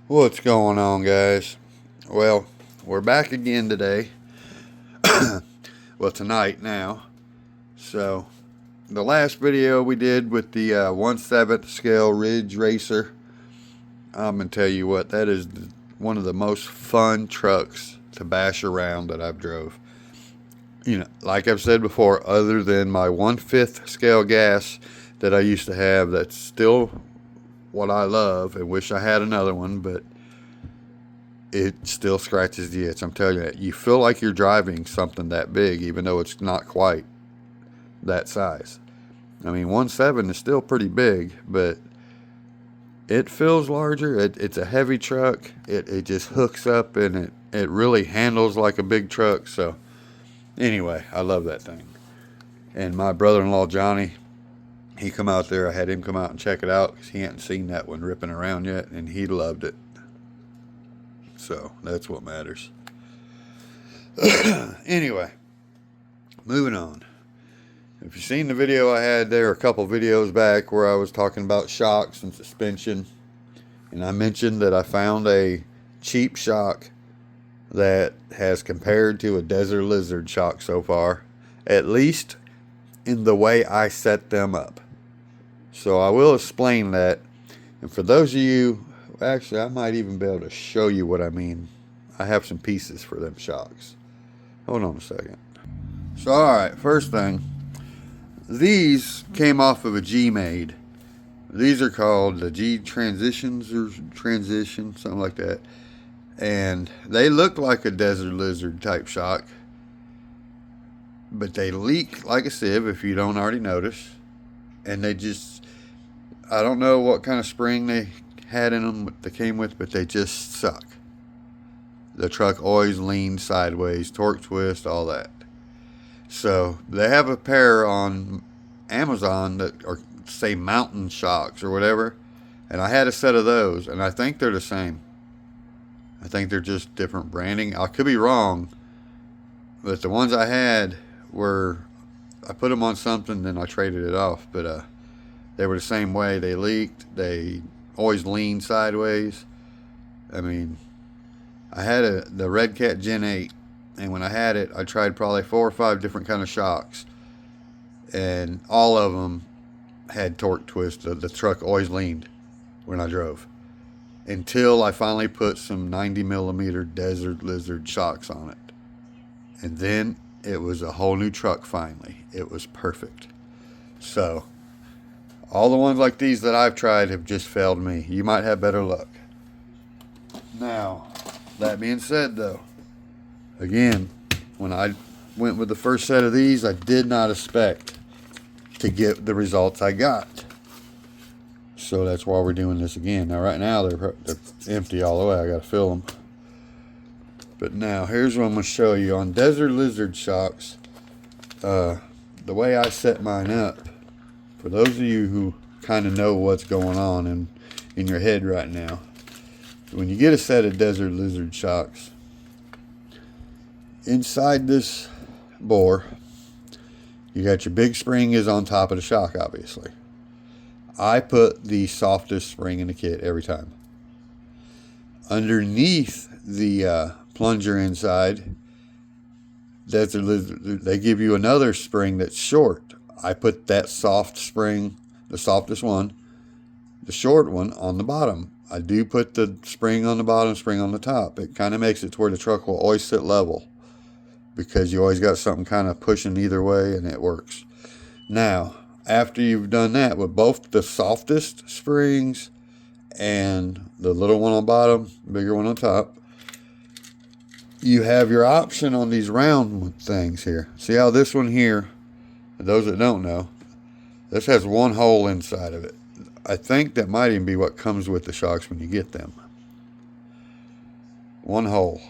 What's going on, guys? Well, we're back again today. Well, tonight now. So, the last video we did with the 1/7 scale Ridge Racer, I'm going to tell you what, that is one of the most fun trucks to bash around that I've drove. You know, like I've said before, other than my 1/5 scale gas that I used to have, that's still what I love and wish I had another one, but it still scratches the itch. I'm telling you, you feel like you're driving something that big, even though it's not quite that size. I mean, 1/7 is still pretty big, but it feels larger. It's a heavy truck. It just hooks up and it really handles like a big truck. So anyway, I love that thing. And my brother-in-law Johnny, he come out there. I had him come out and check it out because he hadn't seen that one ripping around yet, and he loved it. So that's what matters. Anyway, moving on. If you've seen the video I had there a couple videos back where I was talking about shocks and suspension, and I mentioned that I found a cheap shock that has compared to a Desert Lizard shock so far, at least in the way I set them up. So I will explain that. And for those of you, actually I might even be able to show you what I mean. I have some pieces for them shocks. Hold on a second. So alright, first thing, these came off of a G-Made. These are called the G Transitions or Transition, something like that. And they look like a Desert Lizard type shock, but they leak like a sieve if you don't already notice. And they just, I don't know what kind of spring they had in them that came with, but they just suck. The truck always leans sideways, torque twist, all that. So they have a pair on Amazon that are, say, mountain shocks or whatever, and I had a set of those, and I think they're the same. I think they're just different branding. I could be wrong, but the ones I had were, I put them on something, then I traded it off, but they were the same way. They leaked. They always leaned sideways. I mean, I had the Red Cat Gen 8, and when I had it, I tried probably 4 or 5 different kind of shocks, and all of them had torque twist. The truck always leaned when I drove, until I finally put some 90 millimeter Desert Lizard shocks on it, and then it was a whole new truck. Finally, it was perfect. So all the ones like these that I've tried have just failed me. You might have better luck. Now, that being said, though, again, when I went with the first set of these, I did not expect to get the results I got. So that's why we're doing this again. Now, right now, they're empty all the way. I got to fill them. But now, here's what I'm going to show you. On Desert Lizard shocks, the way I set mine up, for those of you who kind of know what's going on in your head right now, when you get a set of Desert Lizard shocks, inside this bore, you got your big spring is on top of the shock, obviously. I put the softest spring in the kit every time. Underneath the plunger inside, Desert Lizard, they give you another spring that's short. I put that soft spring, the softest one, the short one, on the bottom. I do put the spring on the bottom, spring on the top. It kind of makes it to where the truck will always sit level, because you always got something kind of pushing either way, and it works. Now, after you've done that with both the softest springs and the little one on bottom, bigger one on top, you have your option on these round things here. See how this one here, those that don't know, this has one hole inside of it. I think that might even be what comes with the shocks when you get them. One hole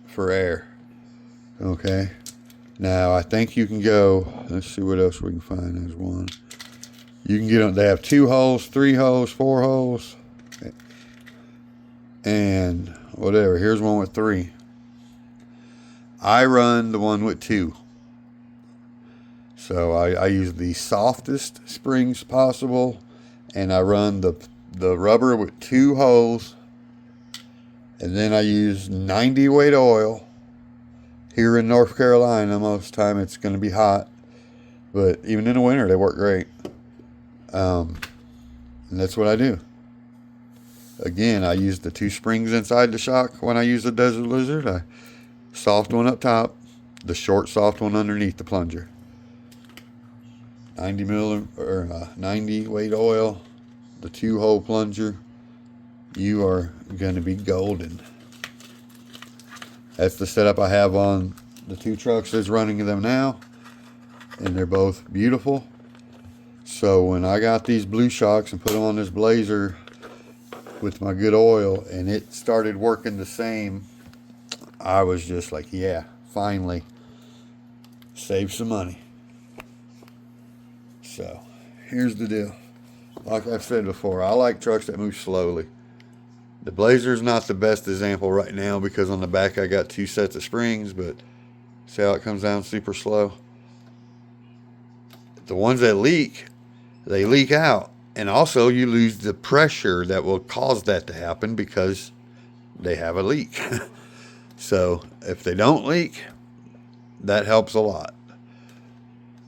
for air. Okay. Now, I think you can go, let's see what else we can find. There's one. You can get them, they have 2 holes, 3 holes, 4 holes, and whatever. Here's one with 3. I run the one with 2. So I use the softest springs possible, and I run the rubber with 2 holes And then I use 90 weight oil. Here in North Carolina, most of the time it's going to be hot, but even in the winter they work great. And that's what I do. Again, I use the 2 springs inside the shock when I use the Desert Lizard. I soft one up top, the short soft one underneath the plunger. 90 weight oil, the 2-hole plunger. You are going to be golden. That's the setup I have on the 2 trucks that's running them now, and they're both beautiful. So when I got these blue shocks and put them on this Blazer with my good oil and it started working the same, I was just like, yeah, finally save some money. So here's the deal. Like I've said before, I like trucks that move slowly. The Blazer's not the best example right now because on the back I got 2 sets of springs, but see how it comes down super slow? The ones that leak, they leak out. And also you lose the pressure that will cause that to happen because they have a leak. So if they don't leak, that helps a lot.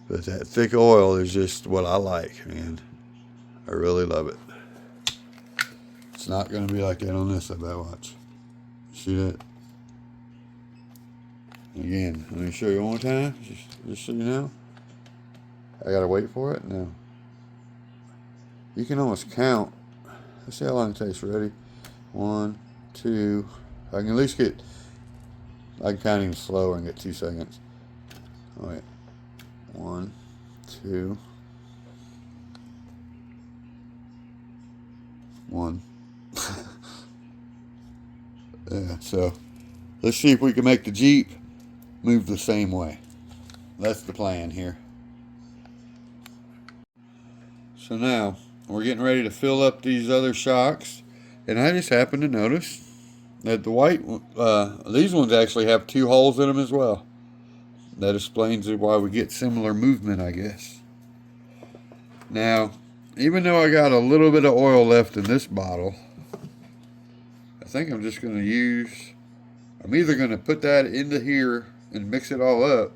But that thick oil is just what I like, man. I really love it. It's not going to be like that on this, I bet. Watch. See that? Again, let me show you one more time, just so you know. I got to wait for it? No. You can almost count. Let's see how long it takes. Ready? 1, 2. I can at least get, I can count even slower and get 2 seconds. Oh, wait. 1, 2. 1. Yeah, so let's see if we can make the Jeep move the same way. That's the plan here. So now we're getting ready to fill up these other shocks, and I just happened to notice that the white, these ones actually have 2 holes in them as well. That explains why we get similar movement, I guess. Now, even though I got a little bit of oil left in this bottle, I think I'm just going to use, I'm either going to put that into here and mix it all up,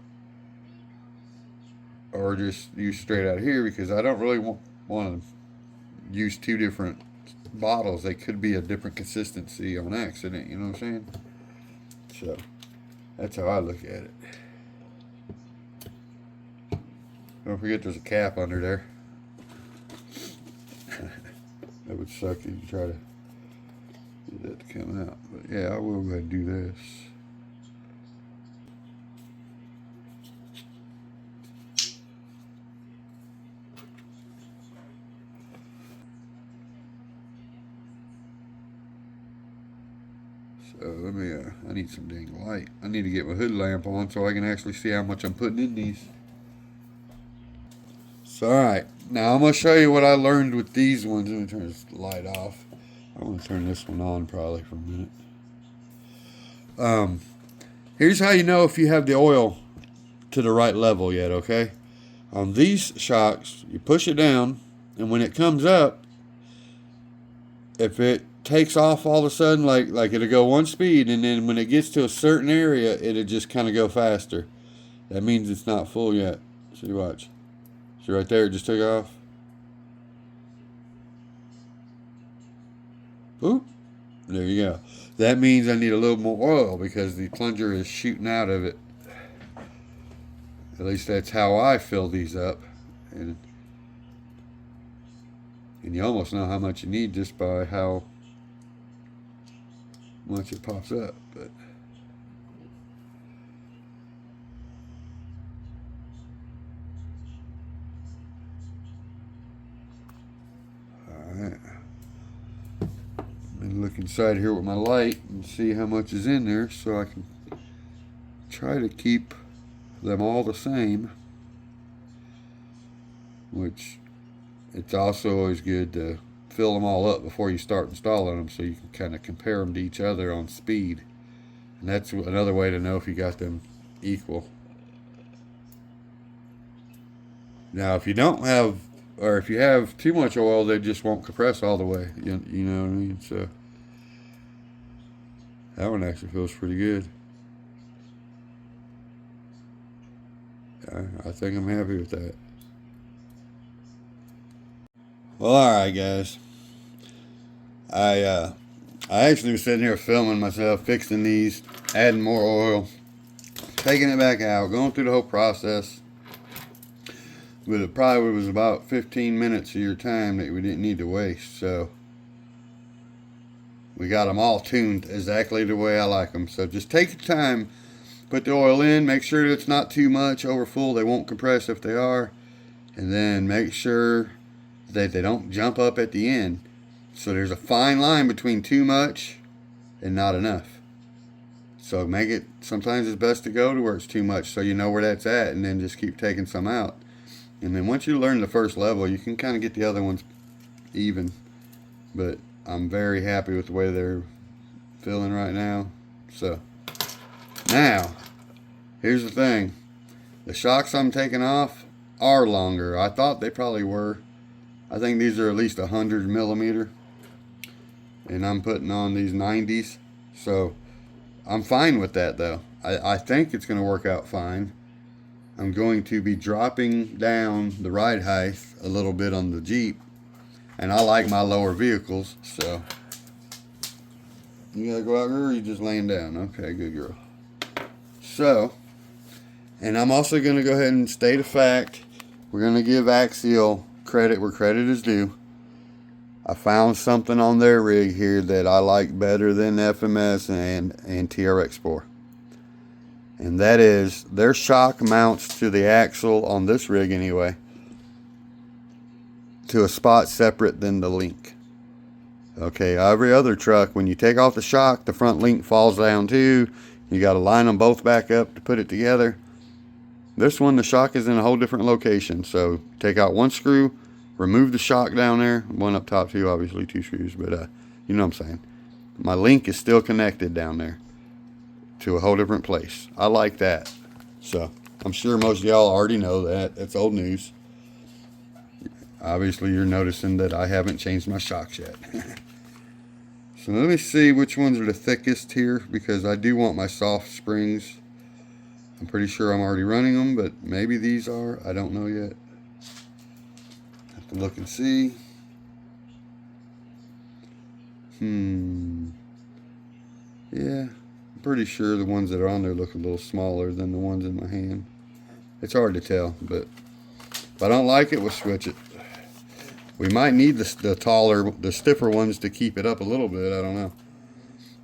or just use straight out of here because I don't really want to use 2 different bottles. They could be a different consistency on accident, you know what I'm saying? So, that's how I look at it. Don't forget there's a cap under there. That would suck if you try to get that to come out. But yeah, I will go ahead and do this. So let me, I need some dang light. I need to get my hood lamp on so I can actually see how much I'm putting in these. So alright, now I'm going to show you what I learned with these ones. Let me turn this light off. I'm going to turn this one on probably for a minute. Here's how you know if you have the oil to the right level yet, okay? On these shocks, you push it down, and when it comes up, if it takes off all of a sudden, like it'll go one speed, and then when it gets to a certain area, it'll just kind of go faster. That means it's not full yet. See, watch. See right there, it just took off. Oop. There you go. That means I need a little more oil because the plunger is shooting out of it. At least that's how I fill these up. And you almost know how much you need just by how much it pops up. But alright. Look inside here with my light and see how much is in there so I can try to keep them all the same, which it's also always good to fill them all up before you start installing them so you can kind of compare them to each other on speed, and that's another way to know if you got them equal. Now if you don't have, or if you have too much oil, they just won't compress all the way, you know what I mean? So That one actually feels pretty good. I think I'm happy with that. Well, alright guys. I actually was sitting here filming myself, fixing these, adding more oil, taking it back out, going through the whole process. But it probably was about 15 minutes of your time that we didn't need to waste. So we got them all tuned exactly the way I like them. So just take your time, put the oil in, make sure that it's not too much over full. They won't compress if they are. And then make sure that they don't jump up at the end. So there's a fine line between too much and not enough. So make it, sometimes it's best to go to where it's too much so you know where that's at, and then just keep taking some out. And then once you learn the first level, you can kind of get the other ones even. But I'm very happy with the way they're feeling right now. So now, here's the thing. The shocks I'm taking off are longer. I thought they probably were. I think these are at least 100 millimeter. And I'm putting on these 90s. So I'm fine with that though. I think it's going to work out fine. I'm going to be dropping down the ride height a little bit on the Jeep. And I like my lower vehicles, so. You gotta go out, girl, or you just laying down? Okay, good girl. So, and I'm also gonna go ahead and state a fact. We're gonna give Axial credit where credit is due. I found something on their rig here that I like better than FMS and TRX4. And that is, their shock mounts to the axle on this rig anyway, to a spot separate than the link. Okay, every other truck, when you take off the shock, the front link falls down too. You got to line them both back up to put it together. This one, the shock is in a whole different location. So take out one screw, remove the shock down there, one up top too, obviously 2 screws, but you know what I'm saying. My link is still connected down there to a whole different place. I like that. So I'm sure most of y'all already know that. That's old news. Obviously you're noticing that I haven't changed my shocks yet. So let me see which ones are the thickest here, because I do want my soft springs. I'm pretty sure I'm already running them, but maybe these are. I don't know yet. Have to look and see. Yeah. Pretty sure the ones that are on there look a little smaller than the ones in my hand. It's hard to tell, but if I don't like it, we'll switch it. We might need the taller, the stiffer ones to keep it up a little bit. I don't know.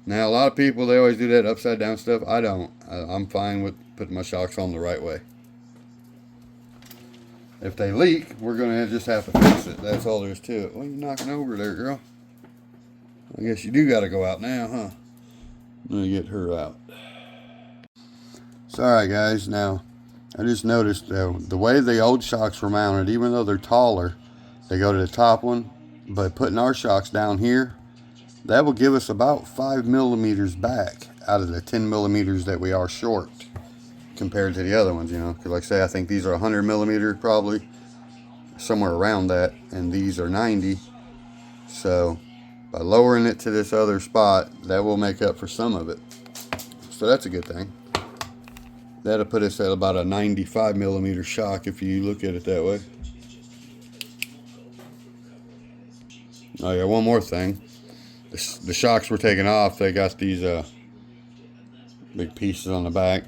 Now, a lot of people, they always do that upside down stuff. I don't. I'm fine with putting my shocks on the right way. If they leak, we're going to just have to fix it. That's all there is to it. Well, you're knocking over there, girl. I guess you do got to go out now, huh? Let me get her out. So, alright guys, now I just noticed the way the old shocks were mounted, even though they're taller, they go to the top one. But putting our shocks down here, that will give us about 5 millimeters back out of the 10 millimeters that we are short compared to the other ones, you know. Because like I say, I think these are 100 millimeter probably, somewhere around that, and these are 90. So by lowering it to this other spot, that will make up for some of it. So that's a good thing. That'll put us at about a 95 millimeter shock if you look at it that way. Oh yeah, one more thing. The shocks we're taking off, they got these big pieces on the back.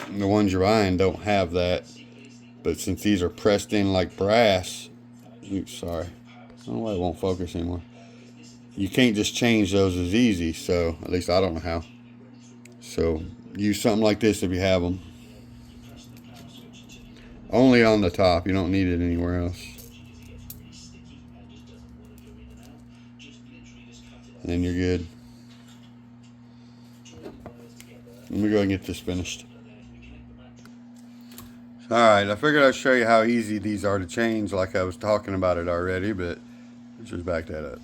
And the ones you're buying don't have that. But since these are pressed in like brass, sorry, I don't know why it won't focus anymore. You can't just change those as easy, so at least I don't know how. So use something like this if you have them. Only on the top, you don't need it anywhere else. And then you're good. Let me go ahead and get this finished. Alright, I figured I'd show you how easy these are to change, like I was talking about it already, but let's just back that up.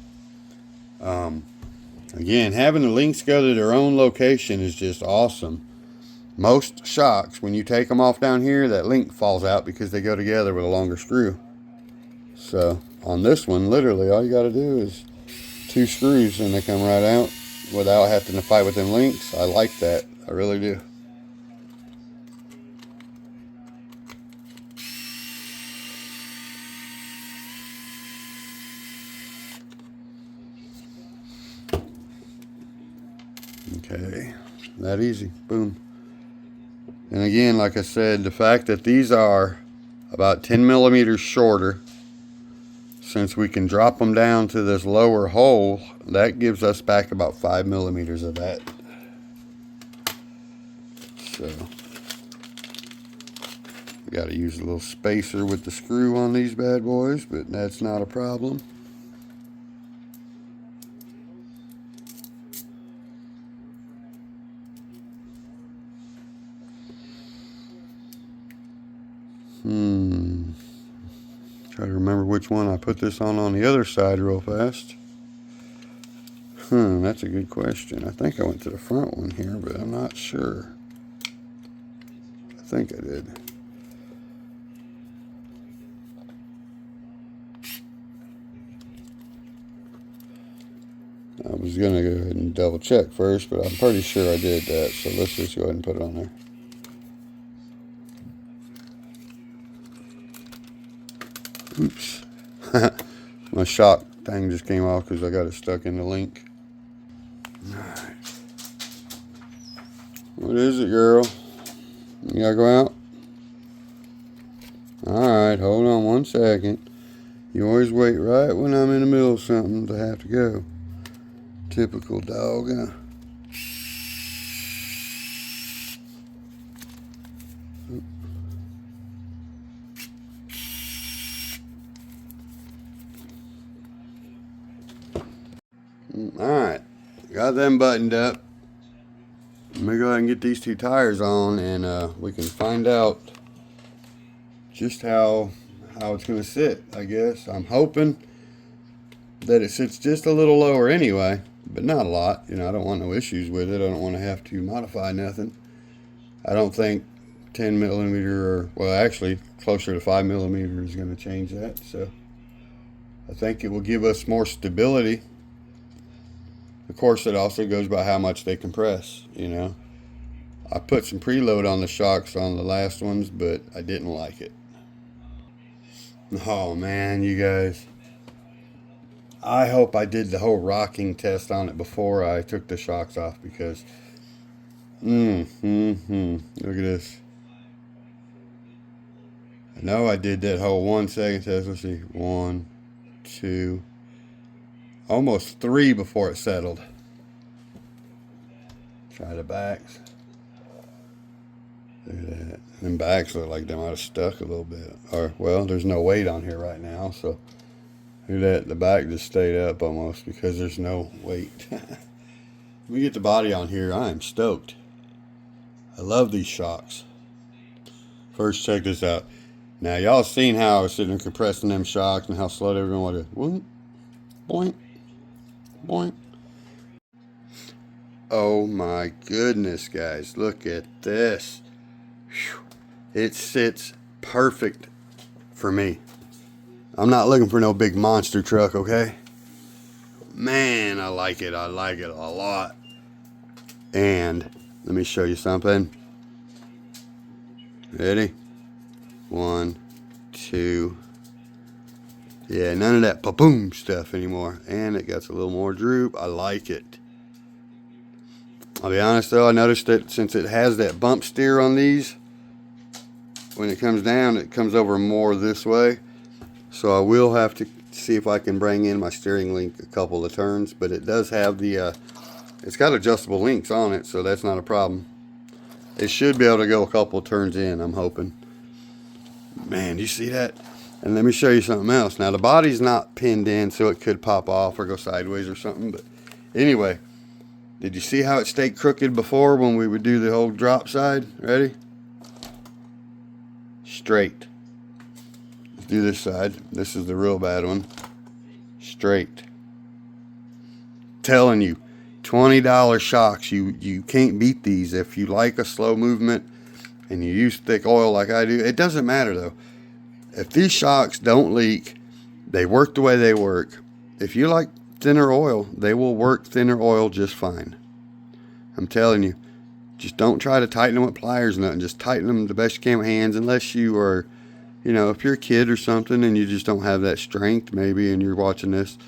Again, having the links go to their own location is just awesome. Most shocks, when you take them off down here, that link falls out because they go together with a longer screw. So on this one, literally all you got to do is 2 screws and they come right out. without having to fight with them links. I like that. I really do. Okay, that easy. Boom. And again, like I said, the fact that these are about 10 millimeters shorter, since we can drop them down to this lower hole, that gives us back about 5 millimeters of that. So, got to use a little spacer with the screw on these bad boys, but that's not a problem. Try to remember which one I put this on the other side real fast. That's a good question. I think I went to the front one here, but I'm not sure. I think I did. I was going to go ahead and double check first, but I'm pretty sure I did that. So let's just go ahead and put it on there. Oops. My shock thing just came off because I got it stuck in the link. Alright. What is it, girl? You gotta go out? Alright, hold on 1 second. You always wait right when I'm in the middle of something to have to go. Typical dog, huh? Alright, got them buttoned up. Let me go ahead and get these 2 tires on, and we can find out just how it's going to sit, I guess. I'm hoping that it sits just a little lower anyway, but not a lot. You know, I don't want no issues with it. I don't want to have to modify nothing. I don't think 10 millimeter, or, well, actually, closer to 5 millimeter is going to change that. So I think it will give us more stability. Of course, it also goes by how much they compress, you know. I put some preload on the shocks on the last ones, but I didn't like it. Oh, man, you guys. I hope I did the whole rocking test on it before I took the shocks off, because, look at this. I know I did that whole 1 second test. Let's see, 1, 2, almost 3 before it settled. Try the backs. Look at that. Them backs look like they might have stuck a little bit. Or, well, there's no weight on here right now, so look at that. The back just stayed up almost because there's no weight. Let me get the body on here. I am stoked. I love these shocks. First, check this out. Now, y'all seen how I was sitting there compressing them shocks and how slow they were going to whoop, boink, boink. Oh my goodness, guys. Look at this. Whew. It sits perfect for me. I'm not looking for no big monster truck, okay? Man, I like it. I like it a lot. And let me show you something. Ready? 1, 2. Yeah, none of that pa-boom stuff anymore. And it got a little more droop. I like it. I'll be honest though, I noticed that since it has that bump steer on these, when it comes down, it comes over more this way. So I will have to see if I can bring in my steering link a couple of turns, but it does have the, it's got adjustable links on it, so that's not a problem. It should be able to go a couple of turns in, I'm hoping. Man, do you see that? And let me show you something else. Now the body's not pinned in, so it could pop off or go sideways or something, but anyway. Did you see how it stayed crooked before when we would do the whole drop side? Ready? Straight. Let's do this side. This is the real bad one. Straight. Telling you, $20 shocks. You can't beat these. If you like a slow movement and you use thick oil like I do, it doesn't matter though. If these shocks don't leak, they work the way they work. If you like thinner oil. They will work thinner oil just fine. I'm telling you. Just don't try to tighten them with pliers or nothing. Just tighten them the best you can with hands, unless you are, you know, if you're a kid or something and you just don't have that strength maybe and you're watching this,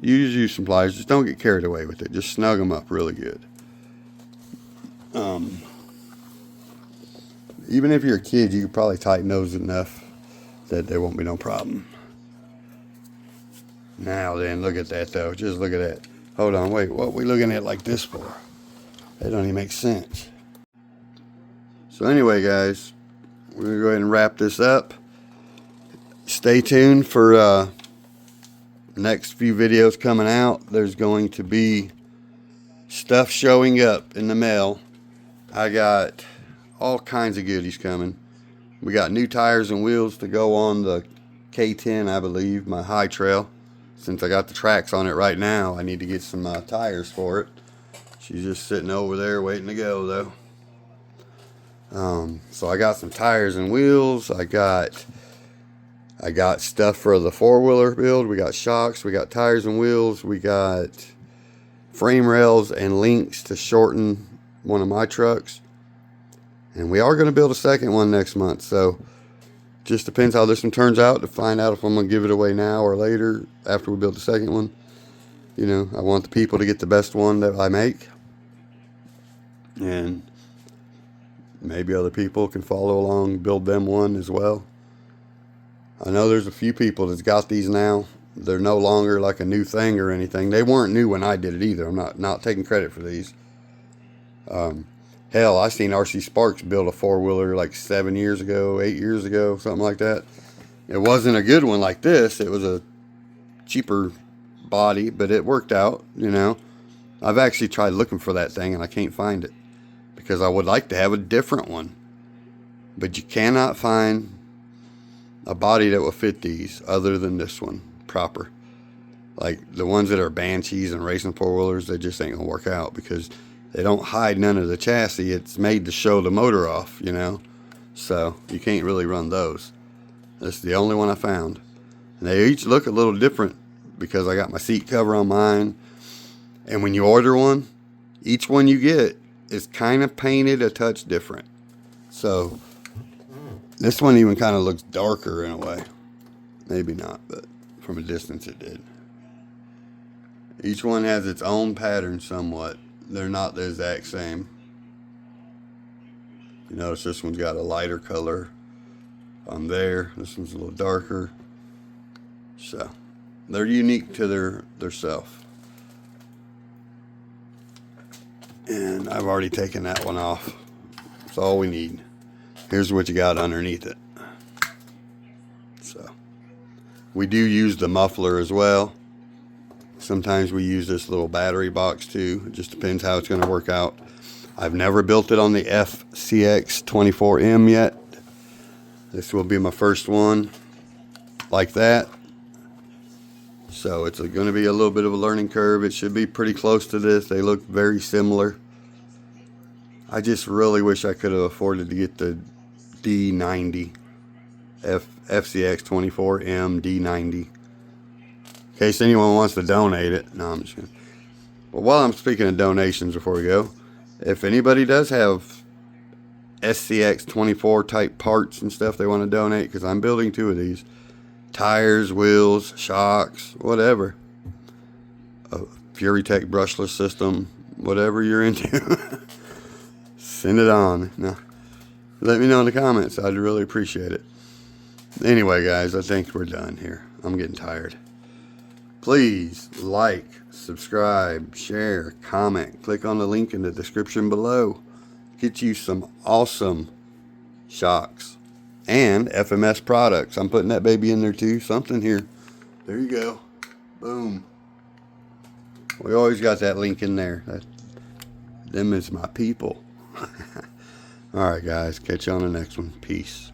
you just use some pliers. Just don't get carried away with it. Just snug them up really good. Even if you're a kid, you could probably tighten those enough that there won't be no problem. Now then, look at that though. Just look at that. Hold on, wait. What are we looking at like this for? That don't even make sense. So anyway, guys, we're going to go ahead and wrap this up. Stay tuned for the next few videos coming out. There's going to be stuff showing up in the mail. I got all kinds of goodies coming. We got new tires and wheels to go on the K10, I believe, my high trail. Since I got the tracks on it right now, I need to get some tires for it. She's just sitting over there waiting to go though. So I got some tires and wheels. I got stuff for the four-wheeler build. We got shocks. We got tires and wheels. We got frame rails and links to shorten one of my trucks. And we are going to build a second one next month. So just depends how this one turns out to find out if I'm going to give it away now or later after we build the second one. You know, I want the people to get the best one that I make. And maybe other people can follow along, build them one as well. I know there's a few people that's got these now. They're no longer like a new thing or anything. They weren't new when I did it either. I'm not taking credit for these. Hell, I seen RC Sparks build a four-wheeler like 7 years ago, 8 years ago, something like that. It wasn't a good one like this. It was a cheaper body, but it worked out, you know. I've actually tried looking for that thing and I can't find it, because I would like to have a different one. But you cannot find a body that will fit these other than this one proper. Like the ones that are Banshees and racing four-wheelers, they just ain't gonna work out because they don't hide none of the chassis. It's made to show the motor off, you know. So you can't really run those. This is the only one I found. And they each look a little different because I got my seat cover on mine. And when you order one, each one you get is kind of painted a touch different. So this one even kind of looks darker in a way. Maybe not, but from a distance it did. Each one has its own pattern somewhat. They're not the exact same. You notice this one's got a lighter color on there. This one's a little darker. So they're unique to their self. And I've already taken that one off. That's all we need. Here's what you got underneath it. So we do use the muffler as well. Sometimes we use this little battery box too. It just depends how it's going to work out. I've never built it on the FCX 24M yet. This will be my first one like that. So it's going to be a little bit of a learning curve. It should be pretty close to this. They look very similar. I just really wish I could have afforded to get the D90. FCX 24M D90. In case anyone wants to donate it. No, I'm just kidding. Well, while I'm speaking of donations before we go, if anybody does have SCX 24 type parts and stuff they want to donate, because I'm building 2 of these. Tires, wheels, shocks, whatever. A Fury Tech brushless system, whatever you're into. Send it on. No, let me know in the comments. I'd really appreciate it. Anyway, guys, I think we're done here. I'm getting tired. Please like, subscribe, share, comment. Click on the link in the description below. Get you some awesome shocks and FMS products. I'm putting that baby in there too. Something here. There you go. Boom. We always got that link in there. Them is my people. Alright guys, catch you on the next one. Peace.